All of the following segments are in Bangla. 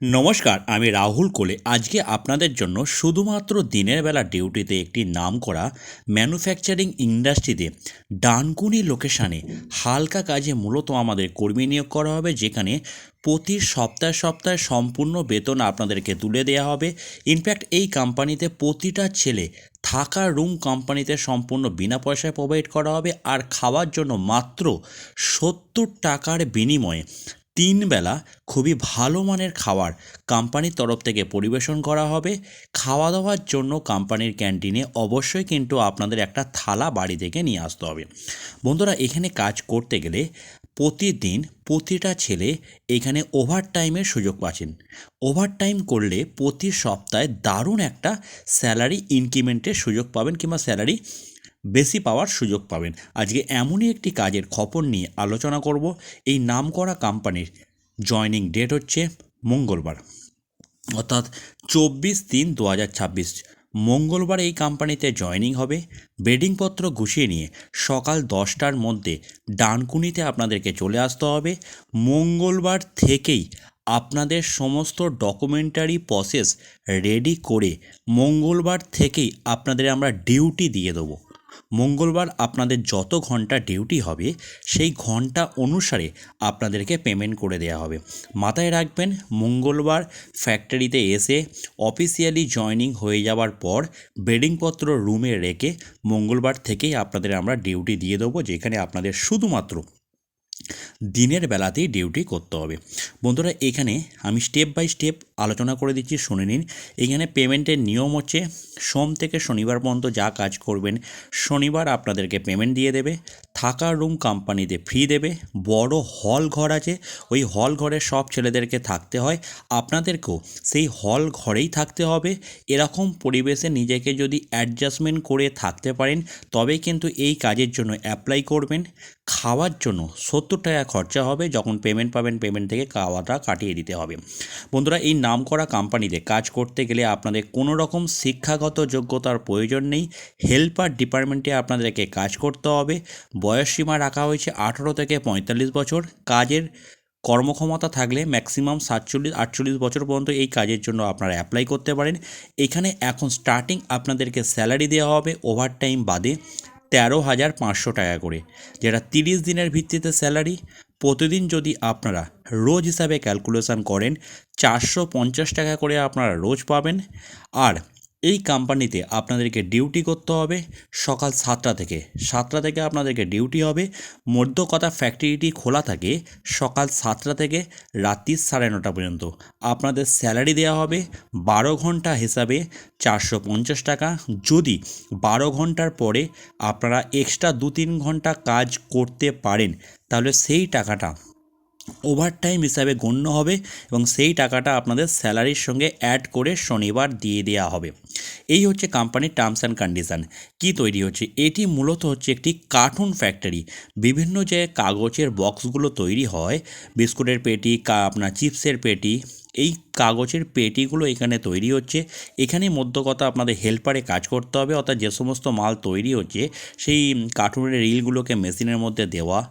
নমস্কার, আমি রাহুল কোলে আজকে আপনাদের জন্য শুধুমাত্র দিনের বেলা ডিউটিতে একটি নামকরা ম্যানুফ্যাকচারিং ইন্ডাস্ট্রিতে ডানকুনি লোকেশানে হালকা কাজে মূলত আমাদের কর্মী নিয়োগ করা হবে, যেখানে প্রতি সপ্তাহে সম্পূর্ণ বেতন আপনাদেরকে তুলে দেওয়া হবে। ইনফ্যাক্ট এই কোম্পানিতে প্রতিটা ছেলে থাকার রুম কোম্পানিতে সম্পূর্ণ বিনা পয়সায় প্রোভাইড করা হবে, আর খাওয়ার জন্য মাত্র 70 টাকার বিনিময়ে 3 বেলা খুবই ভালো মানের খাবার কোম্পানির তরফ থেকে পরিবেশন করা হবে। খাওয়া দাওয়ার জন্য কোম্পানির ক্যান্টিনে অবশ্যই কিন্তু আপনাদের একটা থালা বাড়ি থেকে নিয়ে আসতে হবে। বন্ধুরা, এখানে কাজ করতে গেলে প্রতিদিন প্রতিটা ছেলে এখানে ওভারটাইমের সুযোগ পাচ্ছেন। ওভারটাইম করলে প্রতি সপ্তাহে দারুণ একটা স্যালারি ইনক্রিমেন্টের সুযোগ পাবেন, কিংবা স্যালারি বেশি পাওয়ার সুযোগ পাবেন। আজকে এমনই একটি কাজের খবর নিয়ে আলোচনা করব। এই নামকরা কোম্পানির জয়নিং ডেট হচ্ছে মঙ্গলবার, অর্থাৎ 24/3/2026 মঙ্গলবার এই কোম্পানিতে জয়নিং হবে। বেডিংপত্র গুছিয়ে নিয়ে সকাল 10টার মধ্যে ডানকুনিতে আপনাদেরকে চলে আসতে হবে। মঙ্গলবার থেকেই আপনাদের সমস্ত ডকুমেন্টারি প্রসেস রেডি করে মঙ্গলবার থেকেই আপনাদের আমরা ডিউটি দিয়ে দেবো। মঙ্গলবার আপনাদের যত ঘন্টা ডিউটি হবে সেই ঘন্টা অনুসারে আপনাদেরকে পেমেন্ট করে দেওয়া হবে। মাথায় রাখবেন, মঙ্গলবার ফ্যাক্টরিতে এসে অফিসিয়ালি জয়নিং হয়ে যাওয়ার পর বেডিংপত্র রুমে রেখে মঙ্গলবার থেকেই আপনাদের আমরা ডিউটি দিয়ে দেবো, যেখানে আপনাদের শুধুমাত্র দিনের বেলাতেই ডিউটি করতে হবে। বন্ধুরা, এখানে আমি স্টেপ বাই স্টেপ আলোচনা করে দিচ্ছি, শুনে নিন। এখানে পেমেন্টের নিয়ম হচ্ছে সোম থেকে শনিবার পর্যন্ত যা কাজ করবেন শনিবার আপনাদেরকে পেমেন্ট দিয়ে দেবে। থাকার রুম কোম্পানিতে ফ্রি দেবে। বড় হল ঘর আছে, ওই হল ঘরে সব ছেলেদেরকে থাকতে হয়, আপনাদেরকেও সেই হল ঘরেই থাকতে হবে। এরকম পরিবেশে নিজেকে যদি অ্যাডজাস্টমেন্ট করে থাকতে পারেন তবেই কিন্তু এই কাজের জন্য অ্যাপ্লাই করবেন। খাওয়ার জন্য 70 টাকা খরচা হবে, যখন পেমেন্ট পাবেন পেমেন্ট থেকে খাওয়াটা কাটিয়ে দিতে হবে। বন্ধুরা, এই নামকরা কোম্পানিতে কাজ করতে গেলে আপনাদের কোনো রকম শিক্ষাগত যোগ্যতার প্রয়োজন নেই। হেল্পার ডিপার্টমেন্টে আপনাদেরকে কাজ করতে হবে। বয়সসীমা রাখা হয়েছে 18 থেকে 45 বছর। কাজের কর্মক্ষমতা থাকলে ম্যাক্সিমাম 47-48 বছর পর্যন্ত এই কাজের জন্য আপনারা অ্যাপ্লাই করতে পারেন। এখানে এখন স্টার্টিং আপনাদেরকে স্যালারি দেওয়া হবে ওভারটাইম বাদে 13,500 টাকা করে, যেটা 30 দিনের ভিত্তিতে স্যালারি। প্রতিদিন যদি আপনারা রোজ হিসাবে ক্যালকুলেশন করেন 450 টাকা করে আপনারা রোজ পাবেন। আর এই কোম্পানিতে আপনাদেরকে ডিউটি করতে হবে সকাল 7টা থেকে আপনাদেরকে ডিউটি হবে। মধ্য কথা, ফ্যাক্টরিটি খোলা থাকে সকাল 7টা থেকে রাত্রি 9:30 পর্যন্ত। আপনাদের স্যালারি দেওয়া হবে 12 ঘন্টা হিসাবে 450 টাকা। যদি 12 ঘন্টার পরে আপনারা এক্সট্রা 2-3 ঘন্টা কাজ করতে পারেন তাহলে সেই টাকাটা ওভারটাইম হিসাবে গণ্য হবে, এবং সেই টাকাটা আপনাদের স্যালারির সঙ্গে অ্যাড করে শনিবার দিয়ে দেওয়া হবে। এই হচ্ছে কোম্পানির টার্মস অ্যান্ড কন্ডিশান। কী তৈরি হচ্ছে, এটি মূলত হচ্ছে একটি কার্টুন ফ্যাক্টরি। বিভিন্ন যে কাগজের বক্সগুলো তৈরি হয়, বিস্কুটের পেটি, আপনার চিপসের পেটি, এই কাগজের পেটিগুলো এখানে তৈরি হচ্ছে। এখানে মধ্য কথা আপনাদের হেল্পারে কাজ করতে হবে, অর্থাৎ যে সমস্ত মাল তৈরি হচ্ছে সেই কার্টুনের রিলগুলোকে মেশিনের মধ্যে দেওয়া,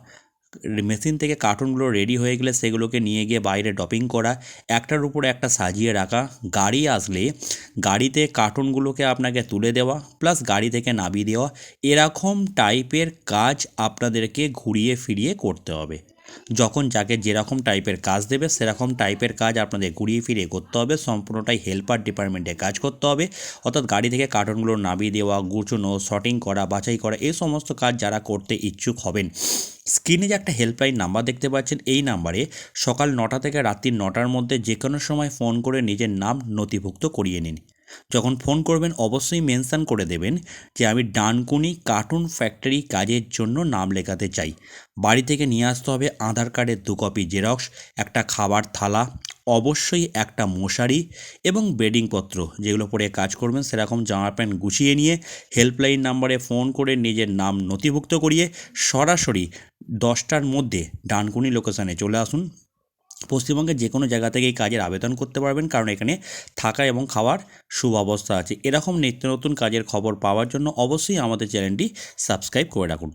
মেশিন থেকে কার্টুনগুলো রেডি হয়ে গেলে সেগুলোকে নিয়ে গিয়ে বাইরে ডপিং করা, একটার উপরে একটা সাজিয়ে রাখা, গাড়ি আসলে গাড়িতে কার্টুনগুলোকে আপনাকে তুলে দেওয়া, প্লাস গাড়ি থেকে নামিয়ে দেওয়া, এরকম টাইপের কাজ আপনাদেরকে ঘুরিয়ে ফিরিয়ে করতে হবে। যখন যাকে যেরকম টাইপের কাজ দেবে সেরকম টাইপের কাজ আপনাদের ঘুরিয়ে ফিরিয়ে করতে হবে। সম্পূর্ণটাই হেল্পার ডিপার্টমেন্টে কাজ করতে হবে, অর্থাৎ গাড়ি থেকে কার্টুনগুলো নামিয়ে দেওয়া, গুছোনো, শর্টিং করা, বাছাই করা, এই সমস্ত কাজ যারা করতে ইচ্ছুক হবেন, স্ক্রিনে যে একটা হেল্পলাইন নাম্বার দেখতে পাচ্ছেন, এই নাম্বারে সকাল 9টা থেকে রাত্রি 9টার মধ্যে যে কোনো সময় ফোন করে নিজের নাম নথিভুক্ত করিয়ে নিন। যখন ফোন করবেন অবশ্যই মেনশান করে দেবেন যে আমি ডানকুনি কার্টুন ফ্যাক্টরি কাজের জন্য নাম লেখাতে চাই। বাড়ি থেকে নিয়ে আসতে হবে আধার কার্ডের 2 কপি জেরক্স, একটা খাবার থালা, অবশ্যই একটা মশারি এবং বেডিংপত্র, যেগুলো পরে কাজ করবেন সেরকম জামা প্যান্ট গুছিয়ে নিয়ে হেল্পলাইন নাম্বারে ফোন করে নিজের নাম নথিভুক্ত করিয়ে সরাসরি 10টার মধ্যে ডানকুনি লোকেশানে চলে আসুন। পশ্চিমবঙ্গের যে কোনো জায়গা থেকে এই কাজের আবেদন করতে পারবেন, কারণ এখানে থাকা এবং খাওয়ার সুব্যবস্থা আছে। এরকম নিত্য নতুন কাজের খবর পাওয়ার জন্য অবশ্যই আমাদের চ্যানেলটি সাবস্ক্রাইব করে রাখুন।